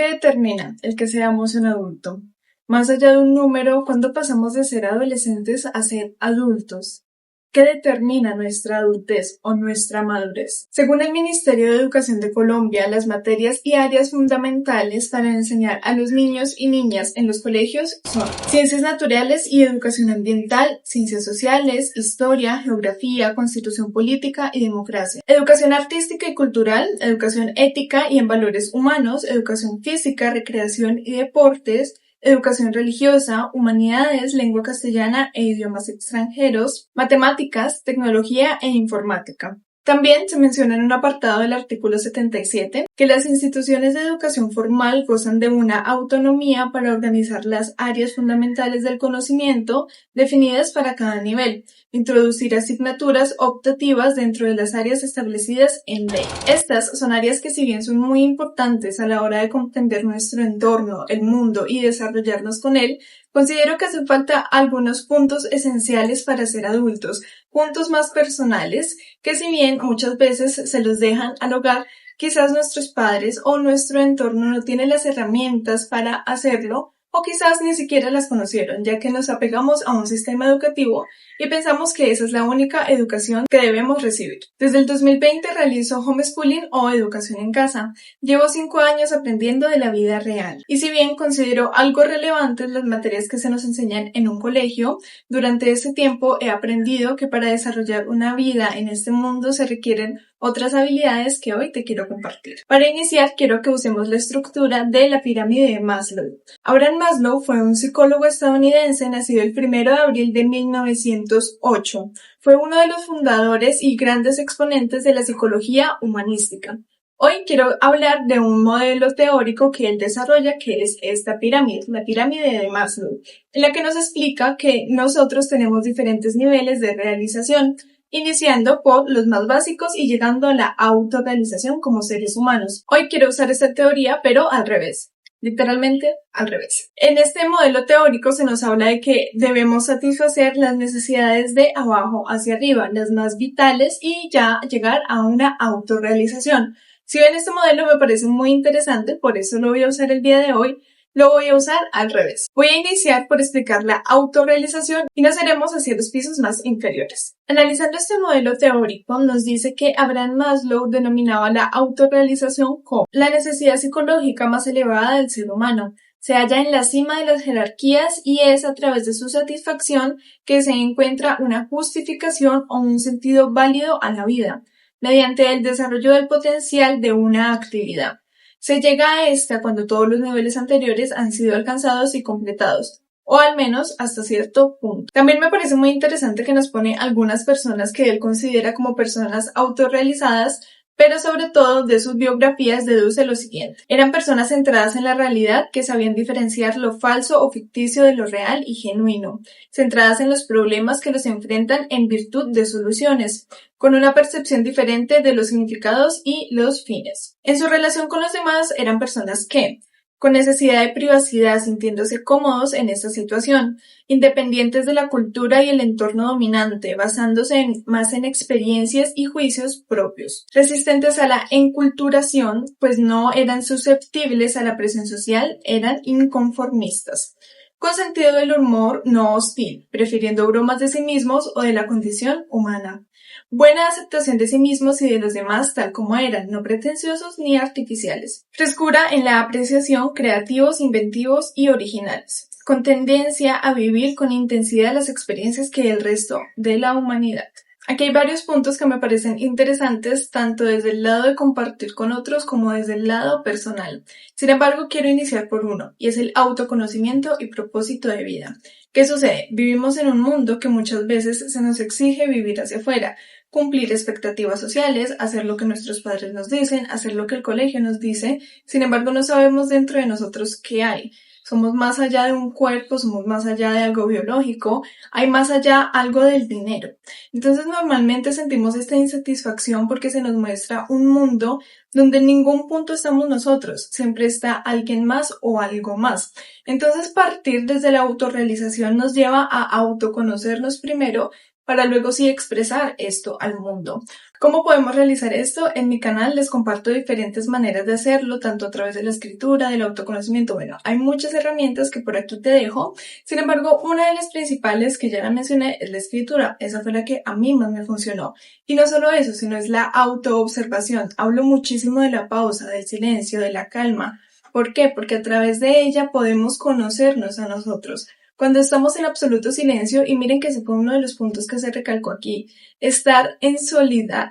¿Qué determina el que seamos un adulto? Más allá de un número, ¿cuándo pasamos de ser adolescentes a ser adultos? ¿Qué determina nuestra adultez o nuestra madurez? Según el Ministerio de Educación de Colombia, las materias y áreas fundamentales para enseñar a los niños y niñas en los colegios son ciencias naturales y educación ambiental, ciencias sociales, historia, geografía, constitución política y democracia, educación artística y cultural, educación ética y en valores humanos, educación física, recreación y deportes, educación religiosa, humanidades, lengua castellana e idiomas extranjeros, matemáticas, tecnología e informática. También se menciona en un apartado del artículo 77 que las instituciones de educación formal gozan de una autonomía para organizar las áreas fundamentales del conocimiento definidas para cada nivel, introducir asignaturas optativas dentro de las áreas establecidas en ley. Estas son áreas que, si bien son muy importantes a la hora de comprender nuestro entorno, el mundo y desarrollarnos con él, considero que hacen falta algunos puntos esenciales para ser adultos, puntos más personales, que si bien muchas veces se los dejan al hogar, quizás nuestros padres o nuestro entorno no tienen las herramientas para hacerlo, o quizás ni siquiera las conocieron, ya que nos apegamos a un sistema educativo y pensamos que esa es la única educación que debemos recibir. Desde el 2020 realizo homeschooling o educación en casa. Llevo 5 años aprendiendo de la vida real. Y si bien considero algo relevantes las materias que se nos enseñan en un colegio, durante este tiempo he aprendido que para desarrollar una vida en este mundo se requieren otras habilidades que hoy te quiero compartir. Para iniciar, quiero que usemos la estructura de la pirámide de Maslow. Abraham Maslow fue un psicólogo estadounidense nacido el 1 de abril de 1908. Fue uno de los fundadores y grandes exponentes de la psicología humanística. Hoy quiero hablar de un modelo teórico que él desarrolla, que es esta pirámide, la pirámide de Maslow, en la que nos explica que nosotros tenemos diferentes niveles de realización, iniciando por los más básicos y llegando a la autorrealización como seres humanos. Hoy quiero usar esta teoría, pero al revés. Literalmente al revés. En este modelo teórico se nos habla de que debemos satisfacer las necesidades de abajo hacia arriba, las más vitales, y ya llegar a una autorrealización. Si bien este modelo me parece muy interesante, por eso lo voy a usar el día de hoy, lo voy a usar al revés. Voy a iniciar por explicar la autorrealización y nos iremos hacia los pisos más inferiores. Analizando este modelo teórico, nos dice que Abraham Maslow denominaba la autorrealización como la necesidad psicológica más elevada del ser humano. Se halla en la cima de las jerarquías y es a través de su satisfacción que se encuentra una justificación o un sentido válido a la vida, mediante el desarrollo del potencial de una actividad. Se llega a esta cuando todos los niveles anteriores han sido alcanzados y completados, o al menos hasta cierto punto. También me parece muy interesante que nos pone algunas personas que él considera como personas autorrealizadas, pero sobre todo de sus biografías deduce lo siguiente. Eran personas centradas en la realidad que sabían diferenciar lo falso o ficticio de lo real y genuino, centradas en los problemas que los enfrentan en virtud de soluciones, con una percepción diferente de los significados y los fines. En su relación con los demás eran personas que, con necesidad de privacidad, sintiéndose cómodos en esta situación, independientes de la cultura y el entorno dominante, basándose más en experiencias y juicios propios, resistentes a la enculturación, pues no eran susceptibles a la presión social, eran inconformistas, con sentido del humor no hostil, prefiriendo bromas de sí mismos o de la condición humana. Buena aceptación de sí mismos y de los demás tal como eran, no pretenciosos ni artificiales. Frescura en la apreciación, creativos, inventivos y originales. Con tendencia a vivir con intensidad las experiencias que el resto de la humanidad. Aquí hay varios puntos que me parecen interesantes, tanto desde el lado de compartir con otros como desde el lado personal. Sin embargo, quiero iniciar por uno, y es el autoconocimiento y propósito de vida. ¿Qué sucede? Vivimos en un mundo que muchas veces se nos exige vivir hacia afuera, cumplir expectativas sociales, hacer lo que nuestros padres nos dicen, hacer lo que el colegio nos dice. Sin embargo, no sabemos dentro de nosotros qué hay. Somos más allá de un cuerpo, somos más allá de algo biológico, hay más allá algo del dinero. Entonces normalmente sentimos esta insatisfacción porque se nos muestra un mundo donde en ningún punto estamos nosotros, siempre está alguien más o algo más. Entonces partir desde la autorrealización nos lleva a autoconocernos primero para luego sí expresar esto al mundo. ¿Cómo podemos realizar esto? En mi canal les comparto diferentes maneras de hacerlo, tanto a través de la escritura, del autoconocimiento. Bueno, hay muchas herramientas que por aquí te dejo. Sin embargo, una de las principales que ya la mencioné es la escritura. Esa fue la que a mí más me funcionó. Y no solo eso, sino es la autoobservación. Hablo muchísimo de la pausa, del silencio, de la calma. ¿Por qué? Porque a través de ella podemos conocernos a nosotros. Cuando estamos en absoluto silencio, y miren que ese fue uno de los puntos que se recalcó aquí, estar en soledad,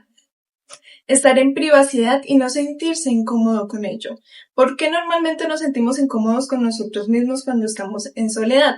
estar en privacidad y no sentirse incómodo con ello. ¿Por qué normalmente nos sentimos incómodos con nosotros mismos cuando estamos en soledad?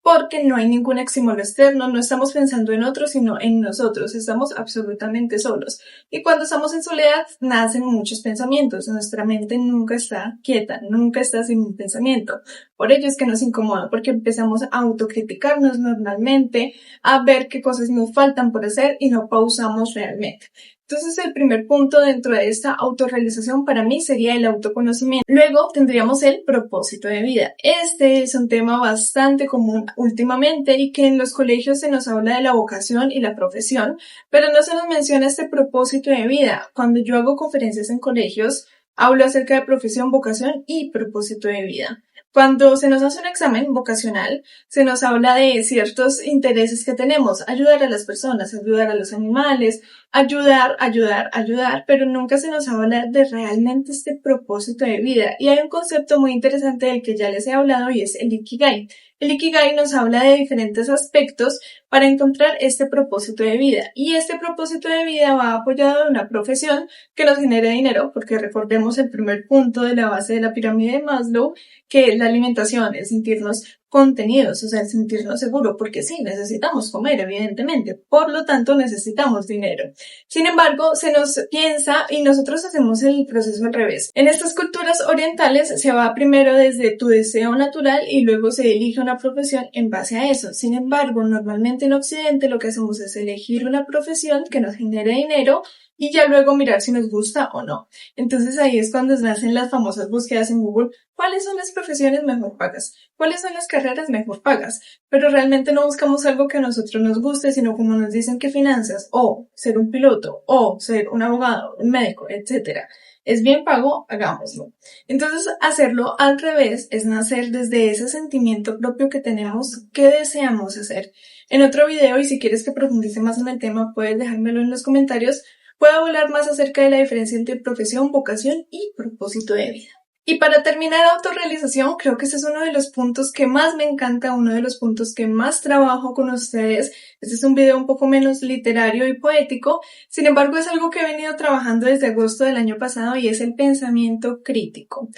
Porque no hay ningún estímulo externo, no estamos pensando en otros, sino en nosotros, estamos absolutamente solos. Y cuando estamos en soledad, nacen muchos pensamientos, nuestra mente nunca está quieta, nunca está sin un pensamiento. Por ello es que nos incomoda, porque empezamos a autocriticarnos normalmente, a ver qué cosas nos faltan por hacer y no pausamos realmente. Entonces el primer punto dentro de esta autorrealización para mí sería el autoconocimiento. Luego tendríamos el propósito de vida. Este es un tema bastante común últimamente y que en los colegios se nos habla de la vocación y la profesión, pero no se nos menciona este propósito de vida. Cuando yo hago conferencias en colegios, hablo acerca de profesión, vocación y propósito de vida. Cuando se nos hace un examen vocacional, se nos habla de ciertos intereses que tenemos, ayudar a las personas, ayudar a los animales, ayudar, pero nunca se nos habla de realmente este propósito de vida. Y hay un concepto muy interesante del que ya les he hablado y es el Ikigai. El Ikigai nos habla de diferentes aspectos para encontrar este propósito de vida. Y este propósito de vida va apoyado de una profesión que nos genere dinero, porque recordemos el primer punto de la base de la pirámide de Maslow, que es la alimentación, el sentirnos contenidos, o sea, el sentirnos seguros, porque sí, necesitamos comer, evidentemente, por lo tanto necesitamos dinero. Sin embargo, se nos piensa y nosotros hacemos el proceso al revés. En estas culturas orientales se va primero desde tu deseo natural y luego se elige una profesión en base a eso. Sin embargo, normalmente en Occidente lo que hacemos es elegir una profesión que nos genere dinero y ya luego mirar si nos gusta o no. Entonces ahí es cuando nacen las famosas búsquedas en Google. ¿Cuáles son las profesiones mejor pagas? ¿Cuáles son las carreras mejor pagas? Pero realmente no buscamos algo que a nosotros nos guste, sino como nos dicen que finanzas, o ser un piloto, o ser un abogado, un médico, etcétera. Es bien pago, hagámoslo. Entonces, hacerlo al revés es nacer desde ese sentimiento propio que tenemos, que deseamos hacer. En otro video, y si quieres que profundice más en el tema, puedes dejármelo en los comentarios. Puedo hablar más acerca de la diferencia entre profesión, vocación y propósito de vida. Y para terminar, autorrealización, creo que ese es uno de los puntos que más me encanta, uno de los puntos que más trabajo con ustedes. Este es un video un poco menos literario y poético, sin embargo es algo que he venido trabajando desde agosto del año pasado y es el pensamiento crítico.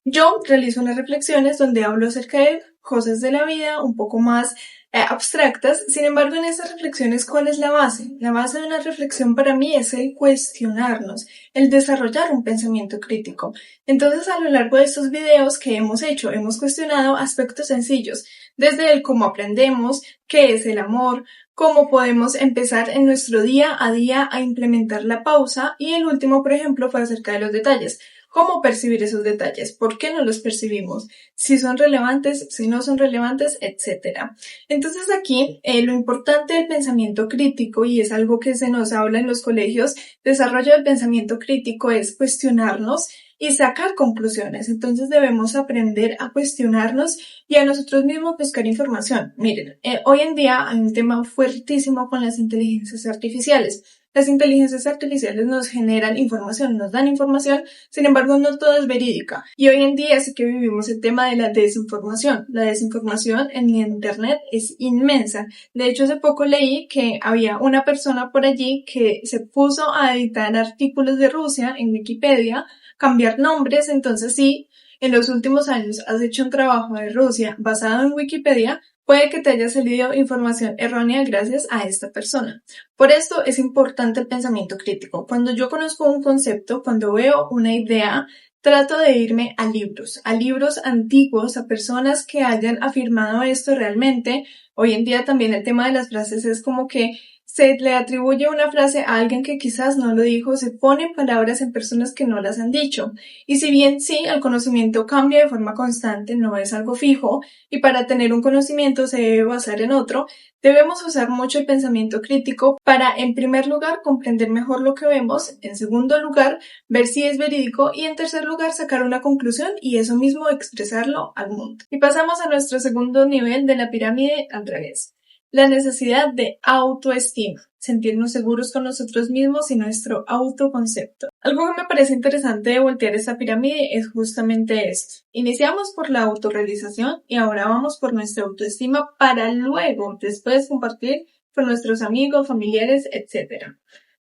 Yo realizo unas reflexiones donde hablo acerca de cosas de la vida un poco más abstractas. Sin embargo, en esas reflexiones, ¿cuál es la base? La base de una reflexión para mí es el cuestionarnos, el desarrollar un pensamiento crítico. Entonces, a lo largo de estos videos que hemos hecho, hemos cuestionado aspectos sencillos, desde el cómo aprendemos, qué es el amor, cómo podemos empezar en nuestro día a día a implementar la pausa, y el último, por ejemplo, fue acerca de los detalles. ¿Cómo percibir esos detalles? ¿Por qué no los percibimos? Si son relevantes, si no son relevantes, etc. Entonces aquí lo importante del pensamiento crítico, y es algo que se nos habla en los colegios, desarrollo del pensamiento crítico es cuestionarnos y sacar conclusiones. Entonces debemos aprender a cuestionarnos y a nosotros mismos buscar información. Miren, hoy en día hay un tema fuertísimo con las inteligencias artificiales. Las inteligencias artificiales nos generan información, nos dan información, sin embargo no todo es verídica. Y hoy en día sí que vivimos el tema de la desinformación. La desinformación en Internet es inmensa. De hecho, hace poco leí que había una persona por allí que se puso a editar artículos de Rusia en Wikipedia, cambiar nombres. Entonces sí, en los últimos años has hecho un trabajo de Rusia basado en Wikipedia, puede que te haya salido información errónea gracias a esta persona. Por esto es importante el pensamiento crítico. Cuando yo conozco un concepto, cuando veo una idea, trato de irme a libros antiguos, a personas que hayan afirmado esto realmente. Hoy en día también el tema de las frases es como que se le atribuye una frase a alguien que quizás no lo dijo, se ponen palabras en personas que no las han dicho. Y si bien sí, el conocimiento cambia de forma constante, no es algo fijo, y para tener un conocimiento se debe basar en otro, debemos usar mucho el pensamiento crítico para, en primer lugar, comprender mejor lo que vemos, en segundo lugar, ver si es verídico y en tercer lugar, sacar una conclusión y eso mismo expresarlo al mundo. Y pasamos a nuestro segundo nivel de la pirámide al revés. La necesidad de autoestima, sentirnos seguros con nosotros mismos y nuestro autoconcepto. Algo que me parece interesante de voltear esta pirámide es justamente esto. Iniciamos por la autorrealización y ahora vamos por nuestra autoestima para luego, después, compartir con nuestros amigos, familiares, etc.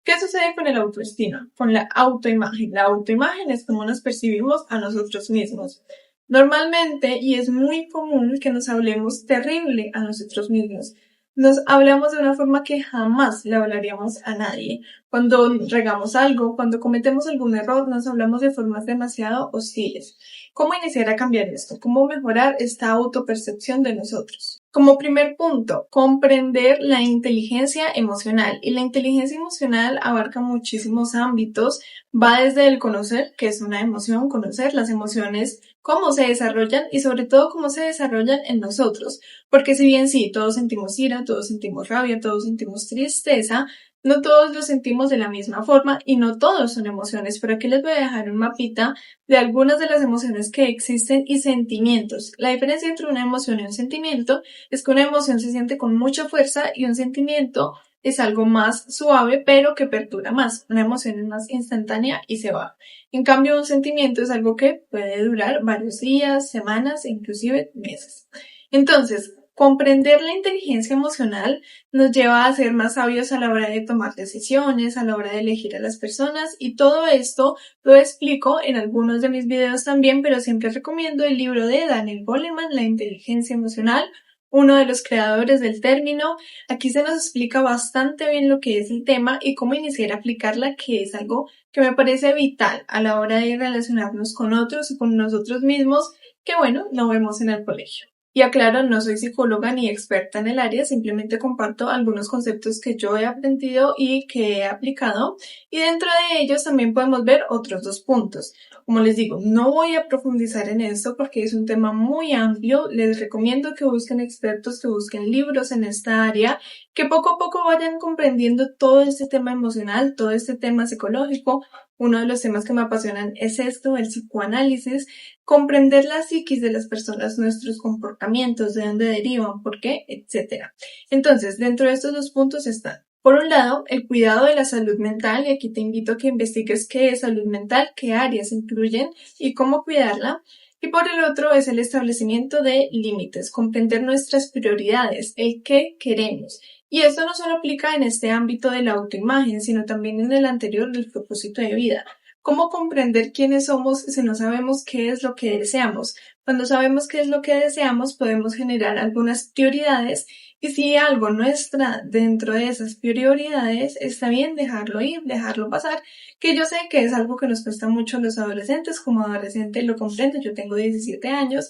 ¿Qué sucede con el autoestima? Con la autoimagen. La autoimagen es como nos percibimos a nosotros mismos. Normalmente, y es muy común que nos hablemos terrible a nosotros mismos. Nos hablamos de una forma que jamás le hablaríamos a nadie. Cuando regamos algo, cuando cometemos algún error, nos hablamos de formas demasiado hostiles. ¿Cómo iniciar a cambiar esto? ¿Cómo mejorar esta autopercepción de nosotros? Como primer punto, comprender la inteligencia emocional. Y la inteligencia emocional abarca muchísimos ámbitos. Va desde el conocer, que es una emoción, conocer las emociones, cómo se desarrollan y sobre todo cómo se desarrollan en nosotros. Porque si bien sí, todos sentimos ira, todos sentimos rabia, todos sentimos tristeza, no todos lo sentimos de la misma forma y no todos son emociones, pero aquí les voy a dejar un mapita de algunas de las emociones que existen y sentimientos. La diferencia entre una emoción y un sentimiento es que una emoción se siente con mucha fuerza y un sentimiento es algo más suave pero que perdura más. Una emoción es más instantánea y se va. En cambio, un sentimiento es algo que puede durar varios días, semanas e inclusive meses. Entonces, comprender la inteligencia emocional nos lleva a ser más sabios a la hora de tomar decisiones, a la hora de elegir a las personas y todo esto lo explico en algunos de mis videos también, pero siempre recomiendo el libro de Daniel Goleman, La inteligencia emocional, uno de los creadores del término. Aquí se nos explica bastante bien lo que es el tema y cómo iniciar a aplicarla, que es algo que me parece vital a la hora de relacionarnos con otros y con nosotros mismos, que bueno, no vemos en el colegio. Y aclaro, no soy psicóloga ni experta en el área, simplemente comparto algunos conceptos que yo he aprendido y que he aplicado. Y dentro de ellos también podemos ver otros dos puntos. Como les digo, no voy a profundizar en esto porque es un tema muy amplio. Les recomiendo que busquen expertos, que busquen libros en esta área, que poco a poco vayan comprendiendo todo este tema emocional, todo este tema psicológico. Uno de los temas que me apasionan es esto, el psicoanálisis, comprender la psiquis de las personas, nuestros comportamientos, de dónde derivan, por qué, etcétera. Entonces, dentro de estos dos puntos están, por un lado, el cuidado de la salud mental, y aquí te invito a que investigues qué es salud mental, qué áreas incluyen y cómo cuidarla. Y por el otro es el establecimiento de límites, comprender nuestras prioridades, el qué queremos. Y esto no solo aplica en este ámbito de la autoimagen, sino también en el anterior del propósito de vida. ¿Cómo comprender quiénes somos si no sabemos qué es lo que deseamos? Cuando sabemos qué es lo que deseamos, podemos generar algunas prioridades y si algo no está dentro de esas prioridades, está bien dejarlo ir, dejarlo pasar, que yo sé que es algo que nos cuesta mucho a los adolescentes. Como adolescente lo comprendo, yo tengo 17 años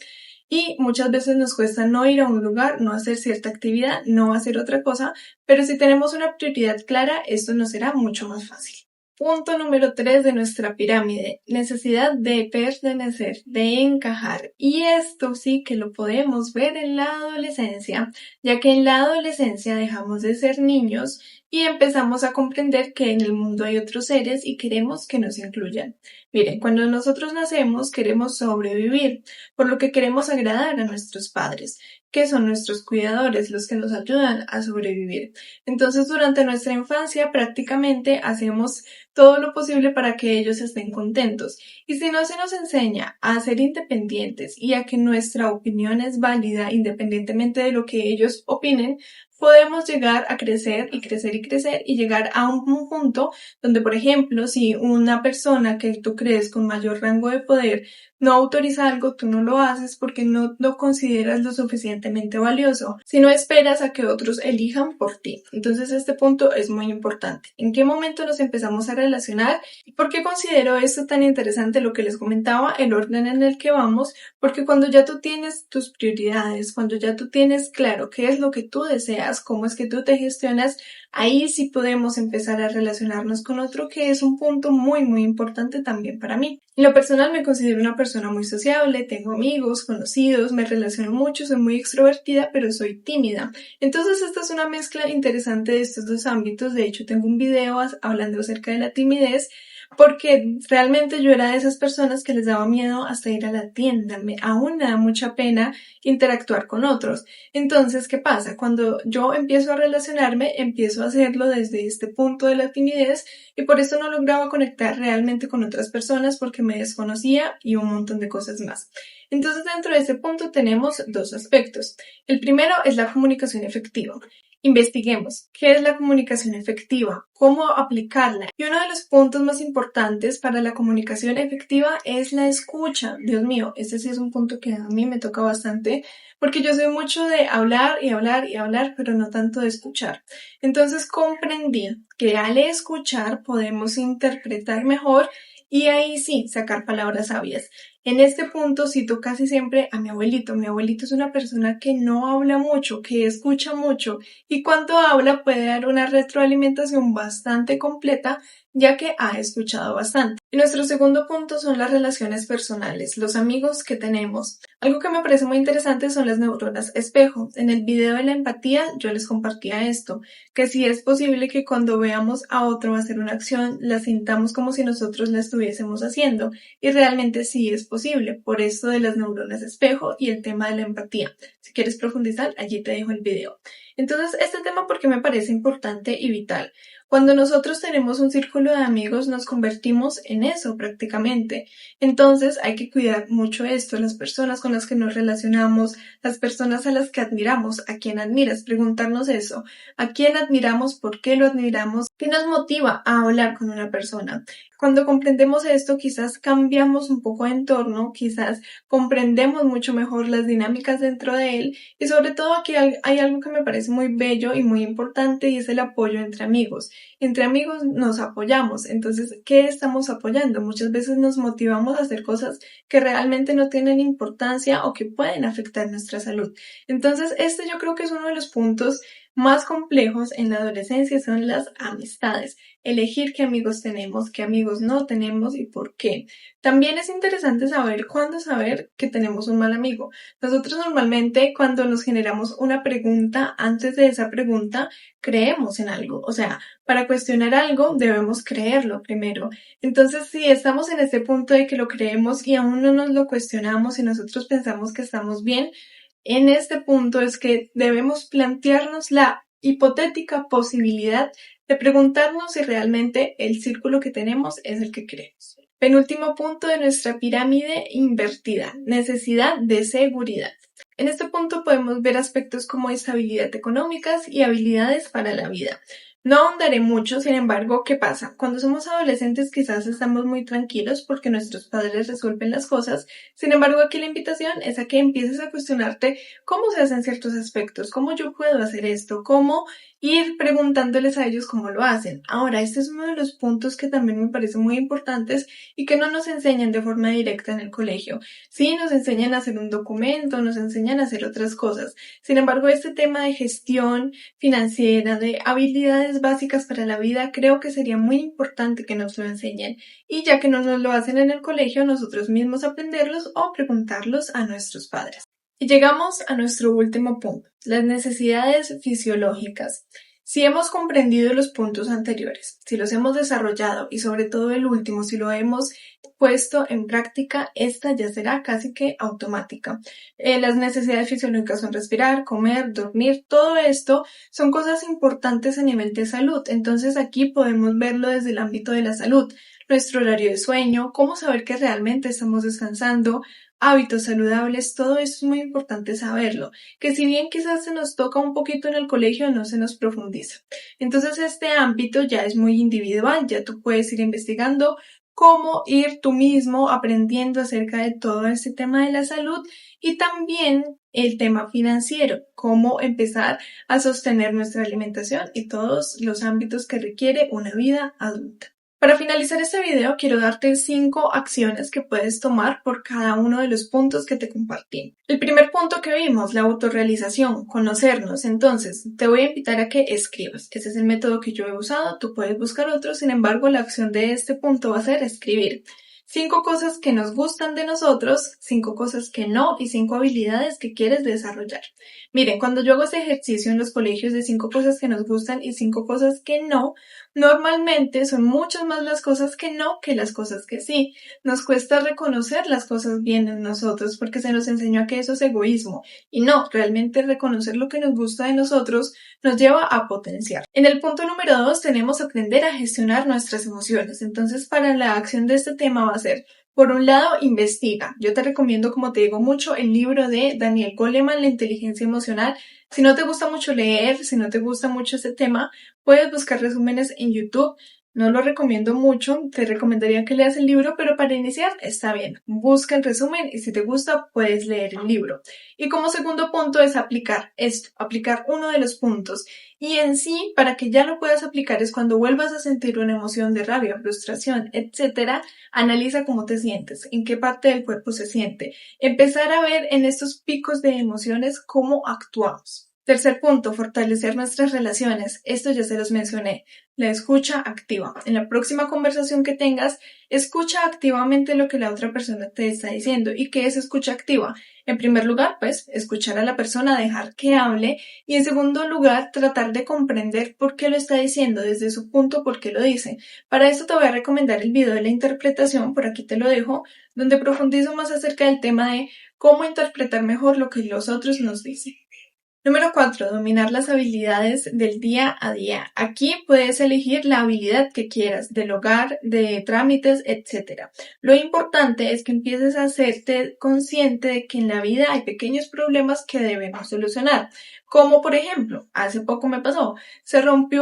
y muchas veces nos cuesta no ir a un lugar, no hacer cierta actividad, no hacer otra cosa, pero si tenemos una prioridad clara, esto nos será mucho más fácil. Punto número 3 de nuestra pirámide, necesidad de pertenecer, de encajar. Y esto sí que lo podemos ver en la adolescencia, ya que en la adolescencia dejamos de ser niños y empezamos a comprender que en el mundo hay otros seres y queremos que nos incluyan. Miren, cuando nosotros nacemos queremos sobrevivir, por lo que queremos agradar a nuestros padres, que son nuestros cuidadores, los que nos ayudan a sobrevivir. Entonces, durante nuestra infancia prácticamente hacemos todo lo posible para que ellos estén contentos. Y si no se nos enseña a ser independientes y a que nuestra opinión es válida independientemente de lo que ellos opinen, podemos llegar a crecer y crecer y crecer y llegar a un punto donde, por ejemplo, si una persona que tú crees con mayor rango de poder no autoriza algo, tú no lo haces porque no lo consideras lo suficientemente valioso, sino esperas a que otros elijan por ti. Entonces este punto es muy importante. ¿En qué momento nos empezamos a relacionar? ¿Y por qué considero esto tan interesante? Lo que les comentaba, el orden en el que vamos, porque cuando ya tú tienes tus prioridades, cuando ya tú tienes claro qué es lo que tú deseas, cómo es que tú te gestionas, ahí sí podemos empezar a relacionarnos con otro, que es un punto muy, muy importante también para mí. En lo personal me considero una persona muy sociable, tengo amigos, conocidos, me relaciono mucho, soy muy extrovertida, pero soy tímida. Entonces esta es una mezcla interesante de estos dos ámbitos. De hecho, tengo un video hablando acerca de la timidez, porque realmente yo era de esas personas que les daba miedo hasta ir a la tienda. Aún me da mucha pena interactuar con otros. Entonces, ¿qué pasa? Cuando yo empiezo a relacionarme, empiezo a hacerlo desde este punto de la timidez y por eso no lograba conectar realmente con otras personas porque me desconocía y un montón de cosas más. Entonces, dentro de este punto tenemos dos aspectos. El primero es la comunicación efectiva. Investiguemos qué es la comunicación efectiva, cómo aplicarla. Y uno de los puntos más importantes para la comunicación efectiva es la escucha. Dios mío, este sí es un punto que a mí me toca bastante porque yo soy mucho de hablar y hablar y hablar, pero no tanto de escuchar. Entonces comprendí que al escuchar podemos interpretar mejor y ahí sí sacar palabras sabias. En este punto cito casi siempre a mi abuelito. Mi abuelito es una persona que no habla mucho, que escucha mucho y cuando habla puede dar una retroalimentación bastante completa ya que ha escuchado bastante. Y nuestro segundo punto son las relaciones personales, los amigos que tenemos. Algo que me parece muy interesante son las neuronas espejo. En el video de la empatía yo les compartía esto, que si es posible que cuando veamos a otro hacer una acción la sintamos como si nosotros la estuviésemos haciendo y realmente sí es posible, por esto de las neuronas espejo y el tema de la empatía. Si quieres profundizar, allí te dejo el video. Entonces, este tema porque me parece importante y vital. Cuando nosotros tenemos un círculo de amigos, nos convertimos en eso prácticamente. Entonces, hay que cuidar mucho esto, las personas con las que nos relacionamos, las personas a las que admiramos, a quién admiras, preguntarnos eso, a quién admiramos, por qué lo admiramos, qué nos motiva a hablar con una persona. Cuando comprendemos esto, quizás cambiamos un poco de entorno, quizás comprendemos mucho mejor las dinámicas dentro de él y sobre todo aquí hay algo que me parece muy bello y muy importante y es el apoyo entre amigos. Entre amigos nos apoyamos, entonces, ¿qué estamos apoyando? Muchas veces nos motivamos a hacer cosas que realmente no tienen importancia o que pueden afectar nuestra salud. Entonces, este yo creo que es uno de los puntos más complejos en la adolescencia, son las amistades. Elegir qué amigos tenemos, qué amigos no tenemos y por qué. También es interesante saber cuándo saber que tenemos un mal amigo. Nosotros normalmente cuando nos generamos una pregunta, antes de esa pregunta creemos en algo. O sea, para cuestionar algo debemos creerlo primero. Entonces, si estamos en este punto de que lo creemos y aún no nos lo cuestionamos y nosotros pensamos que estamos bien, en este punto es que debemos plantearnos la hipotética posibilidad de preguntarnos si realmente el círculo que tenemos es el que queremos. Penúltimo punto de nuestra pirámide invertida, necesidad de seguridad. En este punto podemos ver aspectos como estabilidad económicas y habilidades para la vida. No ahondaré mucho, sin embargo, ¿qué pasa? Cuando somos adolescentes quizás estamos muy tranquilos porque nuestros padres resuelven las cosas, sin embargo aquí la invitación es a que empieces a cuestionarte cómo se hacen ciertos aspectos, cómo yo puedo hacer esto, cómo ir preguntándoles a ellos cómo lo hacen. Ahora, este es uno de los puntos que también me parecen muy importantes y que no nos enseñan de forma directa en el colegio. Sí, nos enseñan a hacer un documento, nos enseñan a hacer otras cosas. Sin embargo, este tema de gestión financiera, de habilidades básicas para la vida, creo que sería muy importante que nos lo enseñen. Y ya que no nos lo hacen en el colegio, nosotros mismos aprenderlos o preguntarlos a nuestros padres. Y llegamos a nuestro último punto, las necesidades fisiológicas. Si hemos comprendido los puntos anteriores, si los hemos desarrollado y sobre todo el último, si lo hemos puesto en práctica, esta ya será casi que automática. Las necesidades fisiológicas son respirar, comer, dormir, todo esto son cosas importantes a nivel de salud. Entonces aquí podemos verlo desde el ámbito de la salud, nuestro horario de sueño, cómo saber que realmente estamos descansando, hábitos saludables, todo esto es muy importante saberlo, que si bien quizás se nos toca un poquito en el colegio, no se nos profundiza. Entonces este ámbito ya es muy individual, ya tú puedes ir investigando cómo ir tú mismo aprendiendo acerca de todo este tema de la salud y también el tema financiero, cómo empezar a sostener nuestra alimentación y todos los ámbitos que requiere una vida adulta. Para finalizar este video, quiero darte 5 acciones que puedes tomar por cada uno de los puntos que te compartí. El primer punto que vimos, la autorrealización, conocernos. Entonces, te voy a invitar a que escribas. Ese es el método que yo he usado, tú puedes buscar otro, sin embargo, la acción de este punto va a ser escribir. 5 cosas que nos gustan de nosotros, 5 cosas que no y 5 habilidades que quieres desarrollar. Miren, cuando yo hago este ejercicio en los colegios de 5 cosas que nos gustan y 5 cosas que no, normalmente son muchas más las cosas que no que las cosas que sí. Nos cuesta reconocer las cosas bien en nosotros porque se nos enseñó a que eso es egoísmo. Y no, realmente reconocer lo que nos gusta de nosotros nos lleva a potenciar. En el punto número 2 tenemos aprender a gestionar nuestras emociones. Entonces, para la acción de este tema va a ser, por un lado, investiga. Yo te recomiendo, como te digo mucho, el libro de Daniel Goleman, La inteligencia emocional. Si no te gusta mucho leer, si no te gusta mucho este tema, puedes buscar resúmenes en YouTube. No lo recomiendo mucho, te recomendaría que leas el libro, pero para iniciar está bien. Busca el resumen y si te gusta puedes leer el libro. Y como segundo punto es aplicar esto, aplicar uno de los puntos. Y en sí, para que ya lo puedas aplicar es cuando vuelvas a sentir una emoción de rabia, frustración, etcétera, analiza cómo te sientes, en qué parte del cuerpo se siente. Empezar a ver en estos picos de emociones cómo actuamos. Tercer punto, fortalecer nuestras relaciones. Esto ya se los mencioné. La escucha activa. En la próxima conversación que tengas, escucha activamente lo que la otra persona te está diciendo. ¿Y qué es escucha activa? En primer lugar, pues, escuchar a la persona, dejar que hable. Y en segundo lugar, tratar de comprender por qué lo está diciendo, desde su punto, por qué lo dice. Para esto te voy a recomendar el video de la interpretación, por aquí te lo dejo, donde profundizo más acerca del tema de cómo interpretar mejor lo que los otros nos dicen. Número 4. Dominar las habilidades del día a día. Aquí puedes elegir la habilidad que quieras, del hogar, de trámites, etc. Lo importante es que empieces a hacerte consciente de que en la vida hay pequeños problemas que debemos solucionar. Como por ejemplo, hace poco me pasó, rompí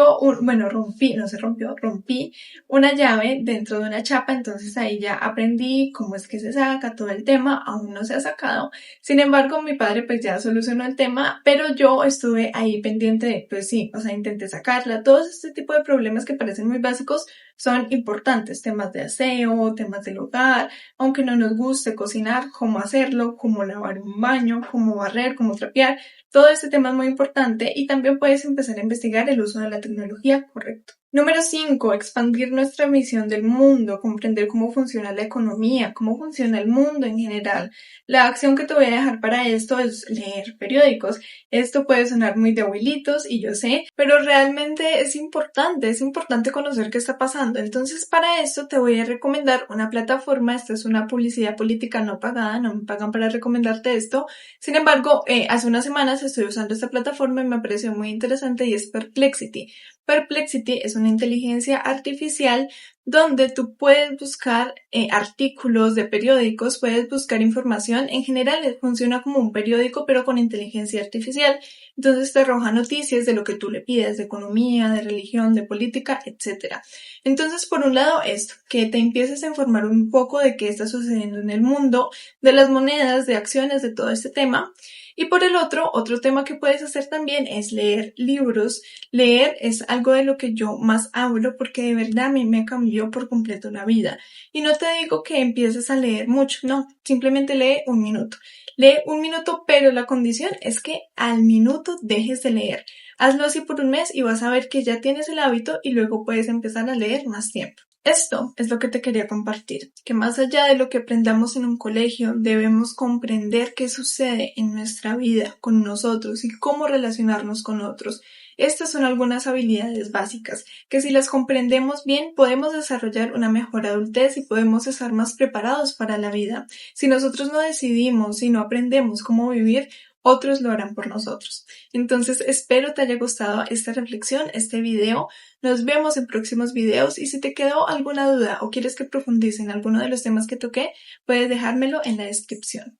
una llave dentro de una chapa, entonces ahí ya aprendí cómo es que se saca todo el tema, aún no se ha sacado. Sin embargo, mi padre pues ya solucionó el tema, pero yo estuve ahí pendiente de, pues sí, o sea, intenté sacarla. Todos este tipo de problemas que parecen muy básicos son importantes, temas de aseo, temas del hogar, aunque no nos guste cocinar, cómo hacerlo, cómo lavar un baño, cómo barrer, cómo trapear. Todo este tema es muy importante y también puedes empezar a investigar el uso de la tecnología correcto. Número 5. Expandir nuestra visión del mundo, comprender cómo funciona la economía, cómo funciona el mundo en general. La acción que te voy a dejar para esto es leer periódicos. Esto puede sonar muy de abuelitos y yo sé, pero realmente es importante conocer qué está pasando. Entonces, para esto te voy a recomendar una plataforma. Esta es una publicidad política no pagada, no me pagan para recomendarte esto. Sin embargo, hace unas semanas estoy usando esta plataforma y me pareció muy interesante y es Perplexity. Perplexity es una inteligencia artificial donde tú puedes buscar artículos de periódicos, puedes buscar información. En general funciona como un periódico pero con inteligencia artificial. Entonces te arroja noticias de lo que tú le pides, de economía, de religión, de política, etc. Entonces, por un lado, esto, que te empieces a informar un poco de qué está sucediendo en el mundo, de las monedas, de acciones, de todo este tema. Y por el otro tema que puedes hacer también es leer libros. Leer es algo de lo que yo más hablo porque de verdad a mí me cambió por completo la vida. Y no te digo que empieces a leer mucho, no, simplemente lee un minuto. Lee un minuto, pero la condición es que al minuto dejes de leer. Hazlo así por un mes y vas a ver que ya tienes el hábito y luego puedes empezar a leer más tiempo. Esto es lo que te quería compartir, que más allá de lo que aprendamos en un colegio, debemos comprender qué sucede en nuestra vida con nosotros y cómo relacionarnos con otros. Estas son algunas habilidades básicas que si las comprendemos bien podemos desarrollar una mejor adultez y podemos estar más preparados para la vida. Si nosotros no decidimos y no aprendemos cómo vivir, otros lo harán por nosotros. Entonces espero te haya gustado esta reflexión, este video. Nos vemos en próximos videos y si te quedó alguna duda o quieres que profundice en alguno de los temas que toqué, puedes dejármelo en la descripción.